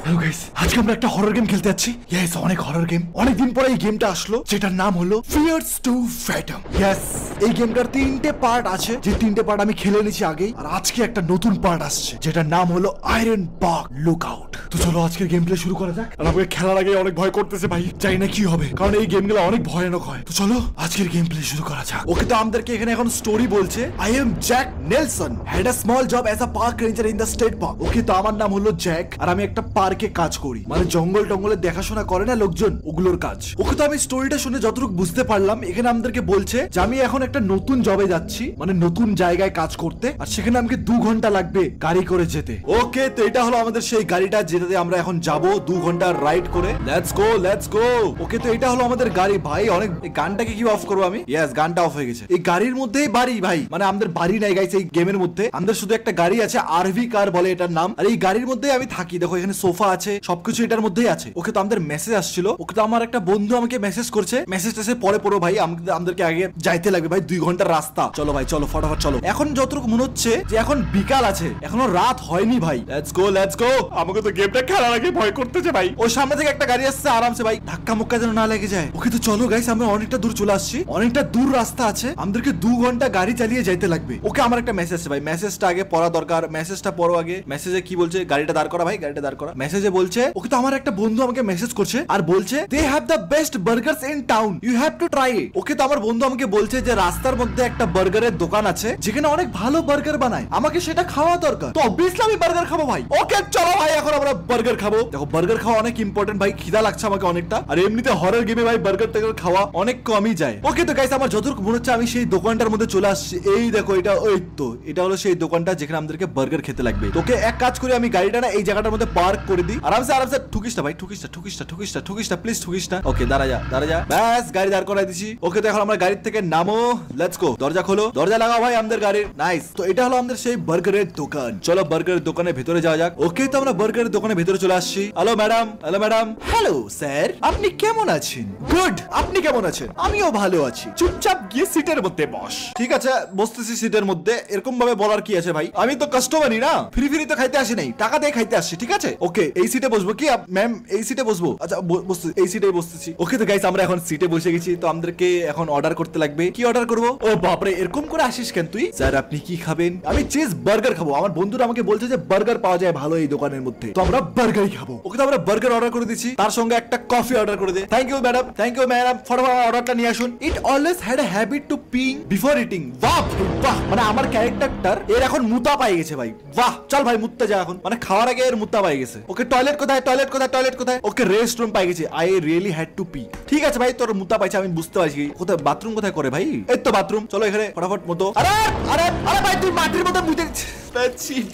Hello guys, আজকে আমরা একটা হরর গেম খেলতে যাচ্ছি। ইয়েস, অনেক হরর গেম। অনেকদিন পরে এই গেমটা আসলো, যেটার নাম হলো ফিয়ার্স টু ফ্যাটম। ইয়েস, এই গেমটার 3টে পার্ট আছে, যে 3টে পার্ট আমি খেলে নিয়েছি আগেই। আর আজকে একটা নতুন পার্ট আসছে, যেটার নাম হলো আয়রন বাগ লুকআউট। তো চলো আজকের গেম প্লে শুরু করা যাক। আর আমাকে খেলার আগে অনেক ভয় করতেছে ভাই, জানি না কি হবে, কারণ এই গেমগুলো অনেক ভয়ানক হয়। তো চলো আজকের গেম প্লে শুরু করা যাক। ওকে, তো আমাদেরকে এখানে এখন স্টোরি বলছে, I am Jack Nelson, had a small job as a park ranger in the state park. Okay, তো আমার নাম হলো জ্যাক, আর আমি একটা পার্কে কাজ করি, মানে জঙ্গল টঙ্গলে দেখাশোনা করে না লোকজন, ওগুলোর কাজ। ওকে, তো আমি স্টোরিটা শুনে যতটুকু বুঝতে পারলাম, এখানে আমাদেরকে বলছে যে আমি এখন একটা নতুন জবে যাচ্ছি, মানে নতুন জায়গায় কাজ করতে, আর সেখানে আমাকে 2 ঘন্টা লাগবে গাড়ি করে যেতে। ওকে, তো এটা হলো আমাদের সেই গাড়িটা যেটাতে আমরা এখন যাব 2 ঘন্টা রাইড করে। Let's go let's go. ওকে, তো এটা হলো আমাদের গাড়ি ভাই। অনেক গানটাকে কি অফ করবো আমি? ইয়েস, গানটা অফ হয়ে গেছে। এই গাড়ির মধ্যেই বাড়ি ভাই, মানে আমাদের বাড়ি নাই গাইছে এই গেমের মধ্যে। আমাদের শুধু একটা গাড়ি আছে, আরভি কার বলে এটার নাম। আর এই গাড়ির মধ্যেই আমি থাকি। দেখো এখানে সোফা আছে, সবকিছু এটার মধ্যেই আছে। ওকে, তো আমাদের মেসেজ আসছিল। ওকে, তো আমার একটা বন্ধু আমাকে মেসেজ করছে। মেসেজটা সে পরে পড়ো ভাই, আমাদেরকে আগে যাইতে লাগবে ভাই, 2 ঘন্টার রাস্তা। চলো ভাই চলো, ফটাফট চলো। এখন যতটুকু মনে হচ্ছে যে এখন বিকাল আছে, এখনো রাত হয়নি ভাই। Let's go let's go. আমাকে তো গেমটা খেলার আগে ভয় করতেছে ভাই। ওই সামনে থেকে একটা গাড়ি আসছে আরামসে ভাই, ধাক্কা মুক্কা যেন না লেগে যায়। ওকে, তো চলো গাইস, আমরা অনেকটা দূর চলে আসছি, অনেকটা দূর রাস্তা আছে, আমাদেরকে 2 ঘন্টা গাড়ি চালিয়ে যাইতে লাগবে। ওকে, আমার একটা মেসেজ আছে ভাই, মেসেজটা আগে পড়া দরকার। মেসেজটা পড়ো আগে। মেসেজে কি বলছে? গাড়িটা দাঁড় করা ভাই, গাড়িটা দাঁড় করা। মেসেজে বলছে, ওকে, তো আমার একটা বন্ধু আমাকে মেসেজ করছে আর বলছে they have the best burgers in town, you have to try it. Okay, তো আমার বন্ধু আমাকে বলছে যে রাস্তার মধ্যে একটা বার্গারের দোকান আছে যেখানে অনেক ভালো বার্গার বানায়, আমাকে সেটা খাওয়া দরকার। তো অবভিয়াসলি আমি বার্গার খাবো ভাই। ওকে, চলো ভাই, এখন আমরা বার্গার খাবো। দেখো বার্গার খাওয়া অনেক ইম্পর্টেন্ট ভাই, খিদা লাগছে আমাকে অনেকটা। আর এমনিতে হরর গেমে ভাই বার্গার টার্গার খাওয়া অনেক কমই যায়। ওকে, তো গাইস, আমার যতটুকু মনে হচ্ছে আমি সেই দোকানটার মধ্যে চলে আসছি। এই দেখো এটা, ওই তো এটা হলো সেই দোকানটা যেখানে আমাদেরকে বার্গার খেতে লাগবে। তোকে এক কাজ করে আমি গাড়িটা না এই জায়গাটার মধ্যে পার্ক করে দিই। আরামসে আরামসে। ঠুকিস না ভাই, ঠুকিস না ঠুকিস না ঠুকিস না ঠুকিস না, প্লিজ ঠুকিস না। ওকে, দাঁড়া যা দাঁড়া যা, ব্যাস গাড়ি দাঁড় করাই দিছি। ওকে, তো এখন আমরা গাড়ির থেকে নামো। Let's go. দরজা খোলো, দরজা লাগাও ভাই আমাদের গাড়ির। নাইস। তো এটা হলো আমাদের সেই বার্গারের দোকান। চলো বার্গারের দোকানের ভেতরে যাওয়া যাক। ওকে, তো আমরা বার্গারের দোকানের ভেতরে চলে আসছি। Hello madam, hello madam. Hello sir, আপনি কেমন আছেন? গুড, আপনি কেমন আছেন? আমিও ভালো আছি। চুপচাপ গিয়ে সিটের মধ্যে বস। ঠিক আছে, বসতেছি সিটের মধ্যে। এরকম ভাবে বলার কি আছে ভাই? আমি তো কাস্টমারই না, ফ্রি ফ্রি তো খাইতে আসি নাই, টাকা দিয়ে খাইতে আসছি। ঠিক আছে, ওকে, এই সিটে বসবো কি ম্যাম? এই সিটে বসবো? আচ্ছা বসতে, এই সিটেই বসতেছি। ওকে, তো গাইস আমরা এখন সিটে বসে গেছি। তো আমাদেরকে এখন অর্ডার করতে লাগবে। কি অর্ডার করবো? ও বাপরে, এরকম করে আসিস কেন তুই? স্যার আপনি কি খাবেন? আমি চিজ বার্গার খাবো। আমার বন্ধুরা আমাকে বলছে যে বার্গার পাওয়া যায় ভালো এই দোকানের মধ্যে, তো আমরা বার্গারই খাবো। ওকে, তো আমরা বার্গার অর্ডার করে দিচ্ছি, তার সঙ্গে একটা কফি অর্ডার করে দে। Thank you madam, thank you madam. ফটাফট অর্ডারটা নিয়ে আসুন। It always had a habit to ping before eating. বাহ বাহ, মানে আমার ক্যারেক্টারটার এর এখন মুতা পাই গেছে ভাই। বাহ, চল ভাই মুততে যা এখন, মানে খাওয়ার আগে এর মুতা পাই গেছে। ওকে, টয়লেট কোথায়? টয়লেট কোথায়? টয়লেট কোথায়? ওকে, রেস্ট রুম পাই গেছি। I really had to P. ঠিক আছে ভাই, তোর মুতা পাইছে আমি বুঝতে পারছি। কোথায় বাথরুম কোথায় করে ভাই? এই তো বাথরুম, চলো এখানে ফটাফট মতো। আরে আরে আরে ভাই, তুই মাটির মধ্যে মুতে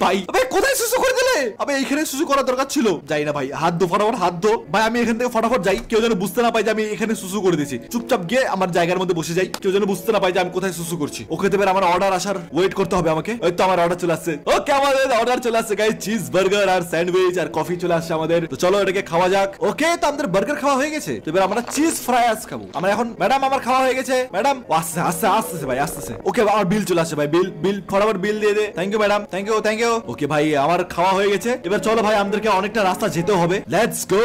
ভাই। ভাই কোথায় সুসু করে দিলে? আবে এইখানে সুসু করার দরকার ছিল। যাই না ভাই, হাত ধো ফটাফট, হাত ধো ভাই। আমি এখান থেকে ফটাফট যাই, কেউ যেন বুঝতে না পাই যে আমি এখানে সুসু করে দিয়েছি। চুপচাপ গিয়ে আমার জায়গার মধ্যে বসে যাই, কেউ যেন বুঝতে না পাই যে আমি কোথায় সুসু করছি। ওকে, দেবেন আমার অর্ডার আসার ওয়েট করতে হবে আমাকে। ওই তো আমার অর্ডার চলে আসছে। ওকে, আমাদের অর্ডার চলে আসছে গাইস, চিজ বার্গার আর স্যান্ডউইচ আর কফি চলে আসছে আমাদের। তো চলো এটাকে খাওয়া যাক। ওকে, তো আমাদের বার্গার খাওয়া হয়ে গেছে। তো এবার আমরা চিজ ফ্রাইস খাবো। আমরা এখন ম্যাডাম আমার খাওয়া হয়ে গেছে। ম্যাডাম আসছে আসছে আসছে ভাই, আসছে। ওকে, আমার বিল চলে আসছে ভাই, বিল বিল ফটাফট বিল দিয়ে দে। Thank you madam, thank you thank you. Okay ভাই, আমার খাওয়া হয়ে গেছে। এবার চলো ভাই, আমাদেরকে অনেকটা রাস্তা যেতে হবে। Let's go.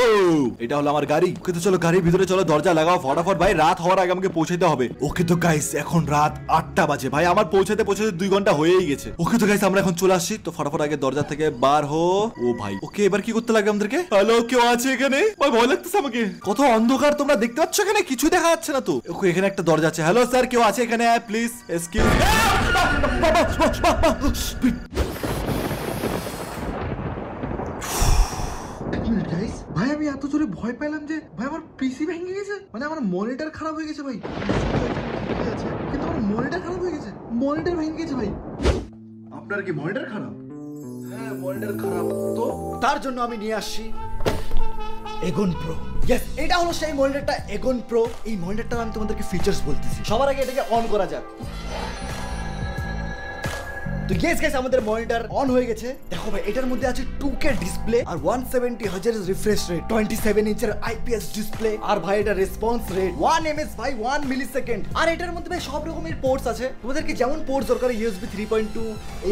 এটা হলো আমার গাড়ি। ওকে, তো চলো গাড়ির ভিতরে চলো, দরজা লাগাও ফটাফট ভাই, রাত হওয়ার আগে আমাকে পৌঁছাতে হবে। ওকে, তো গাইস এখন রাত 8টা বাজে ভাই, আমার পৌঁছাতে 2 ঘন্টা হয়েই গেছে। ওকে, তো গাইস আমরা এখন চলে আসছি। তো ফটাফট আগে দরজা থেকে বার হো। ও ভাই, ওকে, এবার কি করতে লাগবে আমাদেরকে? হ্যালো, কেউ আছে এখানে? ভাই ভয় লাগতেছে আমাকে, কত অন্ধকার তোমরা দেখতে পাচ্ছ, এখানে কিছু দেখা যাচ্ছে না তো। ওকে, এখানে একটা দরজা আছে। হ্যালো স্যার, কেউ আছে এখানে? Please excuse. ভাই আমি এত জোরে ভয় পেলাম যে ভাই আমার পিসি ভেঙে গেছে, মানে আমার মনিটর খারাপ হয়ে গেছে ভাই। কিন্তু আমার মনিটর খারাপ হয়ে গেছে, মনিটর ভেঙে গেছে ভাই। আপনার কি মনিটর খারাপ? হ্যাঁ, মনিটর খারাপ। তো তার জন্য আমি নিয়ে আসছি এগন প্রো। ইয়েস, এটা হলো সেই মনিটরটা, এগন প্রো। এই মনিটরটার আমি তোমাদেরকে ফিচার্স বলতেছি। সবার আগে এটাকে অন করা যাক। তো ইয়েস গাইস আমাদের মনিটর অন হয়ে গেছে। দেখো ভাই এটার মধ্যে আছে 2K ডিসপ্লে আর 170 হার্জ রিফ্রেশ রেট, 27 ইঞ্চের IPS ডিসপ্লে আর ভাই এটা রেসপন্স রেট 1 ms ভাই 1 মিলিসেকেন্ড। আর এটার মধ্যে ভাই সব রকমের পোর্টস আছে, তোমাদেরকে যেমন পোর্টস দরকার USB 3.2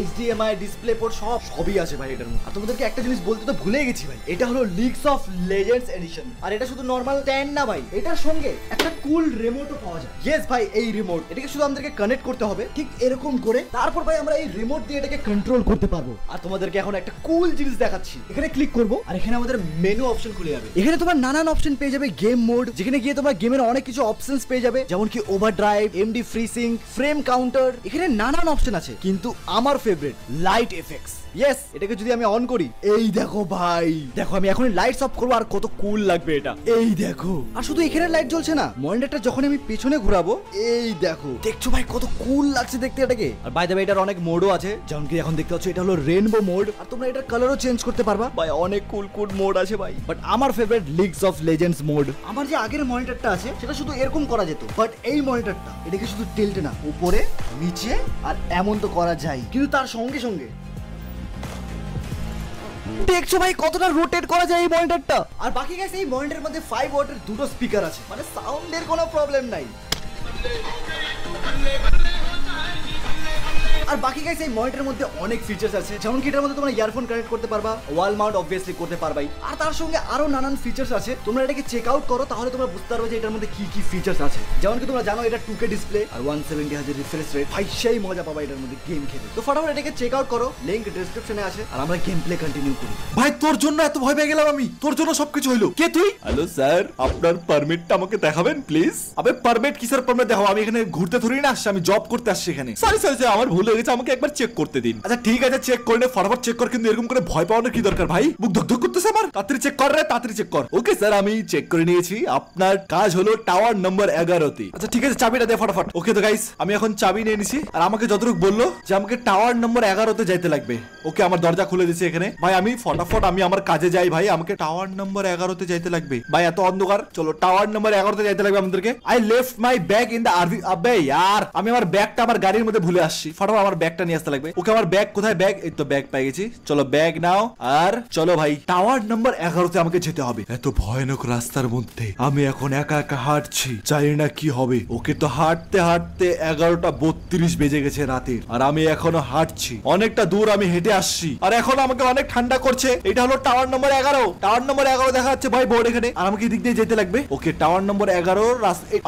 HDMI ডিসপ্লে পোর্ট সবই আছে ভাই এটার মধ্যে। আর তোমাদেরকে একটা জিনিস বলতে তো ভুলে গেছি ভাই, এটা হলো লিগস অফ লেজেন্ডস এডিশন। আর এটা শুধু নরমাল স্ট্যান্ড না ভাই, এটার সঙ্গে একটা কুল রিমোটও পাওয়া যায়। ইয়েস ভাই এই রিমোট এটাকে শুধু আমাদেরকে কানেক্ট করতে হবে ঠিক এরকম করে, তারপর ভাই আমরা এই রিমোট দিয়ে এটাকে কন্ট্রোল করতে পারবো। আর তোমাদেরকে এখন একটা কুল জিনিস দেখাচ্ছি, এখানে ক্লিক করবো আর এখানে আমাদের মেনু অপশন খুলে যাবে। এখানে তোমার নানান অপশন পেয়ে যাবে, গেম মোড যেখানে গিয়ে তোমার গেমের অনেক কিছু অপশনস পেয়ে যাবে, যেমন কি ওভারড্রাইভ, এমডি ফ্রিসিং, ফ্রেম কাউন্টার, এখানে নানান অপশন আছে। কিন্তু আমার ফেভারিট লাইট এফেক্টস। ইয়েস এটাকে যদি আমি অন করি, এই দেখো ভাই, দেখো আমি এখন লাইটস অফ করবো আর কত কুল লাগবে এটা, এই দেখো। আর শুধু এখানে লাইট জ্বলছে না, মনিটরটা যখন আমি পেছনে ঘোরাবো, এই দেখো, দেখছো ভাই কত কুল লাগছে দেখতে এটাকে। আর বাই দ্য ওয়ে এটার অনেক মোডও আছে, যেমন কি এখন দেখতে পাচ্ছ এটা হলো রেইনবো মোড, আর তোমরা এটার কালারও চেঞ্জ করতে পারবা ভাই, অনেক কুল কুল মোড আছে ভাই। বাট আমার favourite leagues of legends mode. আমার যে আগের মনিটরটা আছে সেটা শুধু এরকম করা যেত, বাট এই মনিটরটা এটাকে শুধু টিল্ট না, উপরে নিচে আর এমন তো করা যায়, কিন্তু তার সঙ্গে সঙ্গে দেখছো ভাই কতটা রোটেট করা যায় এই মনিটরটা। আর বাকি গাইস এই মনিটরের মধ্যে 5 ওয়াটের দুটো স্পিকার আছে, মানে সাউন্ডের কোনো প্রবলেম নাই। আর বাকি গাইস এই মনিটরের মধ্যে অনেক ফিচার্স আছে, যেমন কি এটার মধ্যে তোমরা ইয়ারফোন কানেক্ট করতে পারবা, ওয়াল মাউন্ট অবভিয়াসলি করতে পারবাই, আর তার সঙ্গে আরো নানান ফিচার্স আছে। তোমরা এটাকে চেক আউট করো তাহলে তোমরা বুঝতে পারবে যে এটার মধ্যে কি কি ফিচার্স আছে। যেমন কি তোমরা জানো এটা 2K ডিসপ্লে আর 170 হার্জ রিফ্রেশ রেট, ভাই সেই মজা পাবা এটার মধ্যে গেম খেলে। তো ফটাফট এটাকে চেক আউট করো, লিংক ডেসক্রিপশনে আছে, আর আমরা গেম প্লে কন্টিনিউ করি। ভাই তোর জন্য এত ভয় পেয়ে গেলাম আমি, তোর জন্য সবকিছু হইলো। কে তুই? হ্যালো স্যার, আপনার পারমিটটা আমাকে দেখাবেন প্লিজ। আবে পারমিট কিসের পারমিট? দেখো আমি এখানে ঘুরতে থুরি না আসছি, আমি জব করতে আসছি এখানে। সরি স্যার, আমার ভুল হয়ে গেছে, আমাকে একবার চেক করতে দিন। আচ্ছা ঠিক আছে চেক করে নে, ফটাফট চেক কর, কিন্তু এরকম করে ভয় পাওয়ানোর কি দরকার ভাই? মুখ ধক করতেছে আমার, তাড়াতাড়ি চেক কর রে, তাড়াতাড়ি চেক কর। ওকে স্যার, আমি চেক করে নিয়েছি, আপনার কাজ হলো টাওয়ার নাম্বার 11তে। আচ্ছা ঠিক আছে চাবিটা দে ফটাফট। ওকে তো গাইস আমি এখন চাবি নিয়ে নিছি, আর আমাকে যতটুকু বললো যে আমাকে টাওয়ার নাম্বার 11তে যাইতে লাগবে। ওকে আমার দরজা খুলে দিছে এখানে। ভাই আমি ফটাফট আমি আমার কাজে যাই ভাই, আমাকে টাওয়ার নাম্বার 11তে যাইতে লাগবে। ভাই এত অন্ধকার, চলো টাওয়ার নাম্বার 11তে যাইতে লাগবে আমাদেরকে। I left my bag in the RV. আবে यार আমি আমার ব্যাগটা আমার গাড়ির মধ্যে ভুলে আসছি, ফটাফট আমার ব্যাগটা নিয়ে আসতে লাগবে। ওকে আমার ব্যাগ কোথায়? ব্যাগ এই তো, ব্যাগ পেয়ে গেছি। চলো ব্যাগ নাও আর চলো ভাই টাওয়ার নাম্বার 11তে আমাকে যেতে হবে। এত ভয়ানক রাস্তার মধ্যে আমি এখন একা একা হাঁটছি, জানি না কি হবে। ওকে তো হাঁটতে হাঁটতে 11:32 বেজে গেছে রাতের, আর আমি এখনো হাঁটছি, অনেকটা দূর আমি হেঁটে আসছি, আর এখন আমাকে অনেক ঠান্ডা করছে। এটা হলো টাওয়ার নাম্বার 11, টাওয়ার নাম্বার 11 দেখা যাচ্ছে ভাই বোর্ড এখানে, আর আমাকে এদিক দিয়ে যেতে লাগবে। ওকে টাওয়ার নাম্বার 11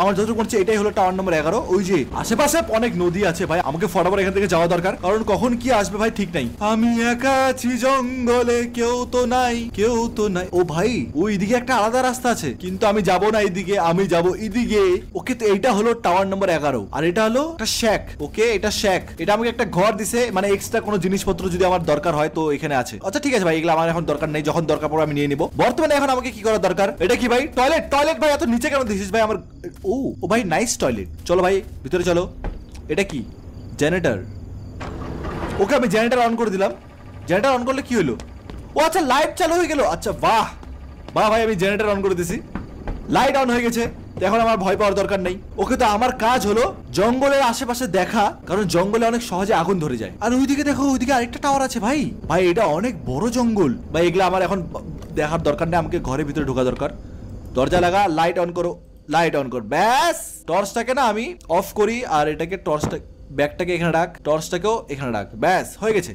আমার যতটুকু মনে হচ্ছে এটাই হলো টাওয়ার নাম্বার 11। ওই যে আশেপাশে অনেক নদী আছে ভাই, আমাকে ফটাফট এখান থেকে যাওয়া দরকার, কারণ কখন কি আসবে ভাই ঠিক নাই। আমি একা আছি জঙ্গলে, কেউ তো নাই, কেউ তো নাই। ও ভাই ওই দিকে একটা আলাদা রাস্তা আছে, কিন্তু আমি যাব না এইদিকে, আমি যাব এইদিকে। ওকে তো এইটা হলো টাওয়ার নাম্বার 11, আর এটা হলো একটা শ্যাক। ওকে এটা শ্যাক, এটা আমাকে একটা ঘর দিছে, মানে এক্সট্রা কোনো জিনিসপত্র যদি আমার দরকার হয় তো এখানে আছে। আচ্ছা ঠিক আছে ভাই, এগুলো আমার এখন দরকার নেই, যখন দরকার পড়বে আমি নিয়ে নিব। বর্তমানে এখন আমাকে কি করা দরকার? এটা কি ভাই? টয়লেট? টয়লেট ভাই এত নিচে কেন দিছিস ভাই আমার? ও ভাই নাইস টয়লেট, চলো ভাই ভিতরে চলো। এটা কি? জেনারেটর। ওকে আমি জেনারেটর অন করে দিলাম। জেনারেটর অন করলে কি হলো? ও আচ্ছা লাইট চালু হয়ে গেল। আচ্ছা বাহ বাহ ভাই, আমি জেনারেটর অন করে দিছি, লাইট অন হয়ে গেছে, এখন আমার ভয় পাওয়ার দরকার নেই। ওকে তো আমার কাজ হলো জঙ্গলের আশেপাশে দেখা, কারণ জঙ্গলে অনেক সহজে আগুন ধরে যায়। আর ওইদিকে দেখো, ওইদিকে আরেকটা টাওয়ার আছে ভাই। ভাই এটা অনেক বড় জঙ্গল ভাই, এগুলো আমার এখন দেখার দরকার নেই, আমাকে ঘরের ভিতরে ঢোকা দরকার। দরজা লাগা, লাইট অন করো, লাইট অন কর, ব্যাস। টর্চটাকে না আমি অফ করি, আর এটাকে টর্চটা ব্যাগটাকে এখানে রাখ, টর্চটাকেও এখানে রাখ, ব্যাস হয়ে গেছে।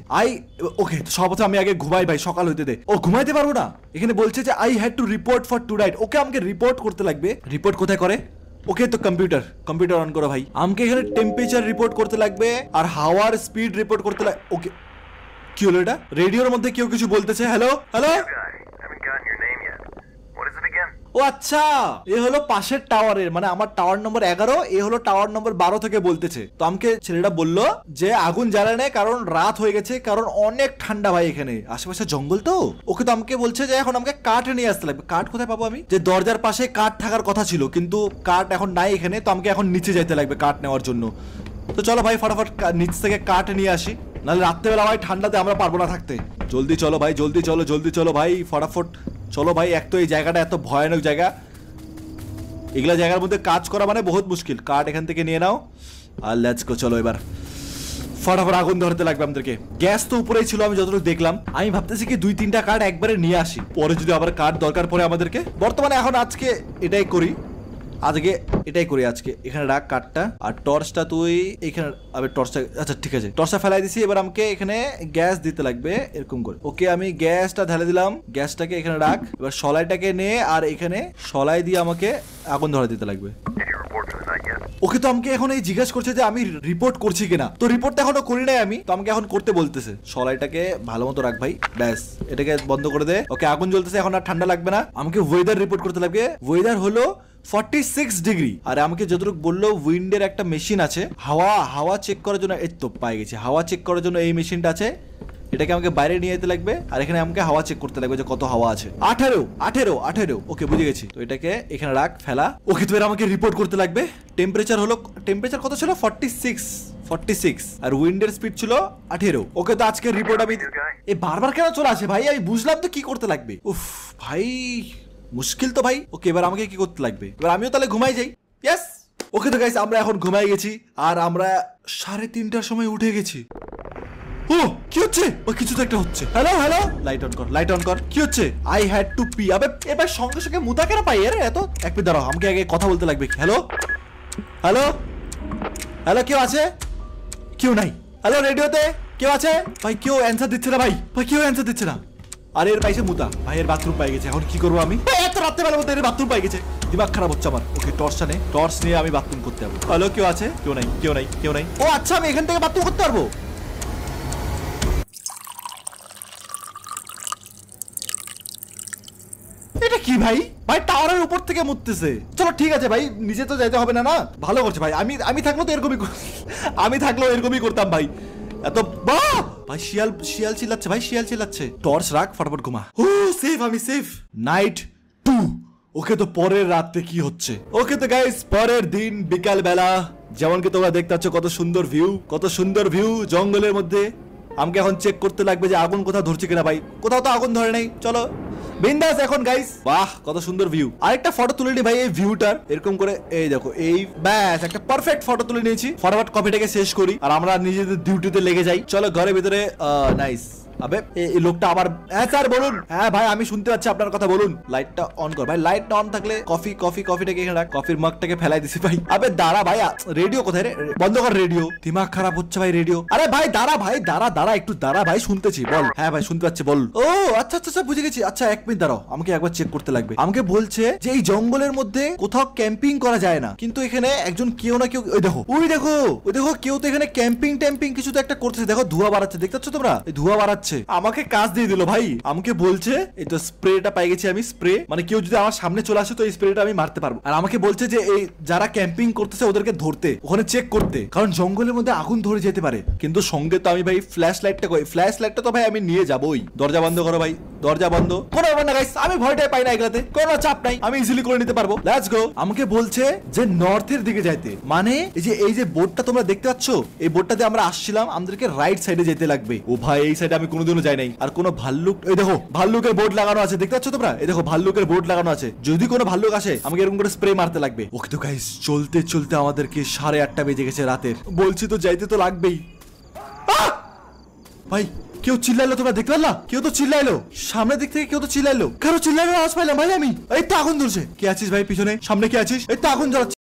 ওকে সর্বপ্রথম আমি আগে ঘুমাই ভাই, সকাল হইতে দে। ও ঘুমাইতে পারবো না, এখানে বলছে যে I had to report for tonight. Okay আমাকে রিপোর্ট করতে লাগবে। রিপোর্ট কোথায় করে? ওকে তো কম্পিউটার অন করো ভাই। আমাকে এখানে টেম্পারেচার রিপোর্ট করতে লাগবে, আর হাওয়ার স্পিড রিপোর্ট করতে লাগবে। ওকে কি হলো এটা? রেডিওর মধ্যে কেউ কিছু বলতেছে, হ্যালো হ্যালো। ও আচ্ছা, এ হলো পাশের টাওয়ারের, মানে আমার টাওয়ার নম্বর 11, এ হলো টাওয়ার নম্বর 12 থেকে বলতেছে। তো আমাকে ছেলেটা বললো যে আগুন জ্বালায় নেই, কারণ রাত হয়ে গেছে, কারণ অনেক ঠান্ডা ভাই এখানে, আশেপাশে জঙ্গল তো। ওকে তো আমাকে বলছে যে এখন আমাকে কাঠ নিয়ে আসতে লাগবে। কাঠ কোথায় পাবো আমি? যে দরজার পাশে কাঠ থাকার কথা ছিল, কিন্তু কাঠ এখন নাই এখানে, তো আমাকে এখন নিচে যাইতে লাগবে কাঠ নেওয়ার জন্য। তো চলো ভাই ফটাফট নিচ থেকে কাঠ নিয়ে আসি, নাহলে রাত্রেবেলা ভাই ঠান্ডাতে আমরা পারবো না থাকতে। জলদি চলো ভাই, জলদি চলো ভাই, ফটাফট চলো ভাই। এক তো এই জায়গাটা এত ভয়ানক জায়গা, এগুলা জায়গার মধ্যে কাজ করা মানে বহুত মুশকিল। কাঠ এখান থেকে নিয়ে নাও আর লেটস গো। চলো এবার ফটাফট আগুন ধরতে লাগবে আমাদেরকে। গ্যাস তো উপরেই ছিল আমি যতটুকু দেখলাম। আমি ভাবতেছি কি 2-3টা কাঠ একবারে নিয়ে আসি, পরে যদি আবার কাঠ দরকার পড়ে আমাদেরকে। বর্তমানে এখন আজকে এটাই করি, আজকে এখানে রাখ কাঠটা। আর টর্চটা তুই এখানে, আবে টর্চটা, আচ্ছা ঠিক আছে টর্চটা ফেলাই দিছি। এবার আমাকে এখানে গ্যাস দিতে লাগবে এরকম করে। ওকে আমি গ্যাসটা ঢেলে দিলাম, গ্যাসটাকে এখানে রাখ। এবার সলাইটাকে নে আর এখানে সলাই দিয়ে আমাকে আগুন ধরা দিতে লাগবে। ওকে তো আমাকে এখন এই জিজ্ঞাসা করছে যে আমি রিপোর্ট করছি কিনা, তো রিপোর্ট এখনো করি নাই আমি, তো আমাকে এখন করতে বলতেছে। সলাইটাকে ভালো মতো রাখ ভাই, ব্যাস এটাকে বন্ধ করে দে। ওকে আগুন জ্বলতেছে, এখন আর ঠান্ডা লাগবে না। আমাকে ওয়েদার রিপোর্ট করতে লাগবে। ওয়েদার হলো 46 ডিগ্রি। আর আমাকে যতটুকু বললো উইন্ডের একটা মেশিন আছে, হাওয়া চেক করার জন্য। এই তো পাই গেছি, হাওয়া চেক করার জন্য এই মেশিনটা আছে। এটাকে আমাকে বাইরে নিয়ে যেতে লাগবে আর এখানে আমাকে হাওয়া চেক করতে লাগবে যে কত হাওয়া আছে। 18। ওকে বুঝে গেছি, তো এটাকে এখানে রাখ, ফেলা। ওকে তো এর আমাকে রিপোর্ট করতে লাগবে। টেম্পারেচার কত ছিল? 46 আর উইন্ডের স্পিড ছিল 18। ওকে তো আজকের রিপোর্ট আমি এই বারবার কেন চলে আসে ভাই, আমি বুঝলাম তো কি করতে লাগবে। উফ ভাই মুশকিল তো ভাই। ওকে এবার আমাকে কি করতে লাগবে? এবার আমিও তাহলে ঘুমাই যাই। ইয়েস। ওকে তো গাইস আমরা এখন ঘুমাই গেছি আর আমরা 3:30টার সময় উঠে গেছি। ও কি হচ্ছে? ও কিছু তো একটা হচ্ছে। হ্যালো লাইট অন কর। কি হচ্ছে? I had two P. আবে এবার সঙ্গে সঙ্গে মুতা কেন পাই এর এত? এক মিনিট দাঁড়াও, আমাকে আগে কথা বলতে লাগবে। হ্যালো কেউ আছে? কেউ নাই। হ্যালো রেডিওতে কেউ আছে? ভাই কেউ অ্যান্সার দিচ্ছে না ভাই কেউ অ্যান্সার দিচ্ছে না। আরে এর পাইছে মুতা, ভাই এর বাথরুম পাই গেছে। এখন কি করবো আমি? এত রাত্রে বেলার মধ্যে এর বাথরুম পাই গেছে, দিমাগ খারাপ হচ্ছে আমার। ওকে টর্চ নিয়ে আমি বাথরুম করতে যাবো। হ্যালো কেউ আছে? কেউ নাই। ও আচ্ছা আমি এখান থেকে বাথরুম করতে পারবো। এটা কি ভাই টাওয়ারের উপর থেকে মুততেছে। চলো ঠিক আছে ভাই, নিচে তো যাইতে হবে না। না ভালো করছে ভাই। আমি থাকলেও তো এরকমই করতাম ভাই। এত ভাই শিয়াল চিল্লাচ্ছে ভাই, টর্চ রাখ, ফটাফট ঘুমা। ও সেফ, আমি সেফ। নাইট 2। ওকে তো পরের রাতে কি হচ্ছে? ওকে তো গাইস পরের দিন বিকাল বেলা, যেমন কি তোমরা দেখতে পাচ্ছ কত সুন্দর ভিউ জঙ্গলের মধ্যে। আমাকে এখন চেক করতে লাগবে যে আগুন কোথাও ধরছে কিনা। ভাই কোথাও তো আগুন ধরে নাই। চলো বিন্দাস এখন গাইস। বাহ কত সুন্দর ভিউ। আরেকটা ফটো তুলে নি ভাই এই ভিউটার, এরকম করে। এই দেখো, এই ব্যাস একটা পারফেক্ট ফটো তুলে নিয়েছি। ফটাফট কপিটাকে শেষ করি আর আমরা নিজেদের ডিউটিতে লেগে যাই। চলো ঘরের ভিতরে। নাইস। আবে এই লোকটা আবার, হ্যাঁ স্যার বলুন। হ্যাঁ ভাই আমি শুনতে পাচ্ছি আপনার কথা, বলুন। লাইটটা অন কর ভাই। লাইটটা অন থাকলে কফিটাকে এখানে রাখ। কফির মগটাকে ফেলাই দিছি ভাই। আবে দাঁড়া ভাই, রেডিও কোথায় রে? বন্ধ কর রেডিও, দিমাগ খারাপ হচ্ছে ভাই রেডিও। আরে ভাই দাঁড়া একটু দাঁড়া ভাই, শুনতেছি বল। হ্যাঁ ভাই শুনতে পাচ্ছি বল। ও আচ্ছা বুঝে গেছি। আচ্ছা 1 মিনিট দাঁড়াও, আমাকে একবার চেক করতে লাগবে। আমাকে বলছে যে এই জঙ্গলের মধ্যে কোথাও ক্যাম্পিং করা যায় না, কিন্তু এখানে একজন কেউ না কেউ, ওই দেখো কেউ তো এখানে ক্যাম্পিং কিছু তো একটা করতেছে। দেখো ধোঁয়া বাড়াচ্ছে, দেখতে পাচ্ছ তোমরা? এই ধোঁয়া বাড়াচ্ছে। আমাকে কাজ দিয়ে দিল ভাই। আমাকে বলছে এই তো স্প্রেটা পাই গেছি আমি। স্প্রে মানে কেউ যদি আমার সামনে চলে আসে তো এই স্প্রেটা আমি মারতে পারবো। আর আমাকে বলছে যে এই যারা ক্যাম্পিং করতেছে ওদেরকে ধরতে, ওখানে চেক করতে, কারণ জঙ্গলের মধ্যে আগুন ধরে যেতে পারে। কিন্তু সঙ্গে তো আমি ভাই ফ্ল্যাশ লাইটটা তো ভাই আমি নিয়ে যাবোই। দরজা বন্ধ করো ভাই, দরজা বন্ধ। কোনো ব্যাপার না গাইস, আমি ভয়টাই পাই না এগুলাতে, কোনো চাপ নাই, আমি ইজিলি করে নিতে পারবো। Let's go. আমাকে বলছে যে নর্থের দিকে যাইতে, মানে এই যে বোর্ডটা তোমরা দেখতে পাচ্ছ, এই বোর্ডটাতে আমরা আসছিলাম, আমাদেরকে রাইট সাইডে যেতে লাগবে। ও ভাই এই সাইডে আমি কোনোদিনও যাই নাই। আর কোনো ভাল্লুক, এই দেখো ভাল্লুকের বোর্ড লাগানো আছে, দেখতে পাচ্ছ তোমরা? এই দেখো ভাল্লুকের বোর্ড লাগানো আছে। যদি কোনো ভাল্লুক আসে আমাকে এরকম করে স্প্রে মারতে লাগবে। ওকে তো গাইস চলতে আমাদেরকে 8:30 বেজে গেছে রাতের। বলছি তো যাইতে তো লাগবেই। ভাই কেউ চিল্লাইলো, তোমরা দেখতে পারলা? কেউ তো চিল্লাইলো সামনের দিক থেকে, কেউ তো চিল্লাইলো। কারো চিল্লাইলো আওয়াজ পাইলাম ভাই আমি। এই তো আগুন ধরছে। কে আছিস ভাই পিছনে? সামনে কে আছিস? এই তো আগুন জ্বালাচ্ছে।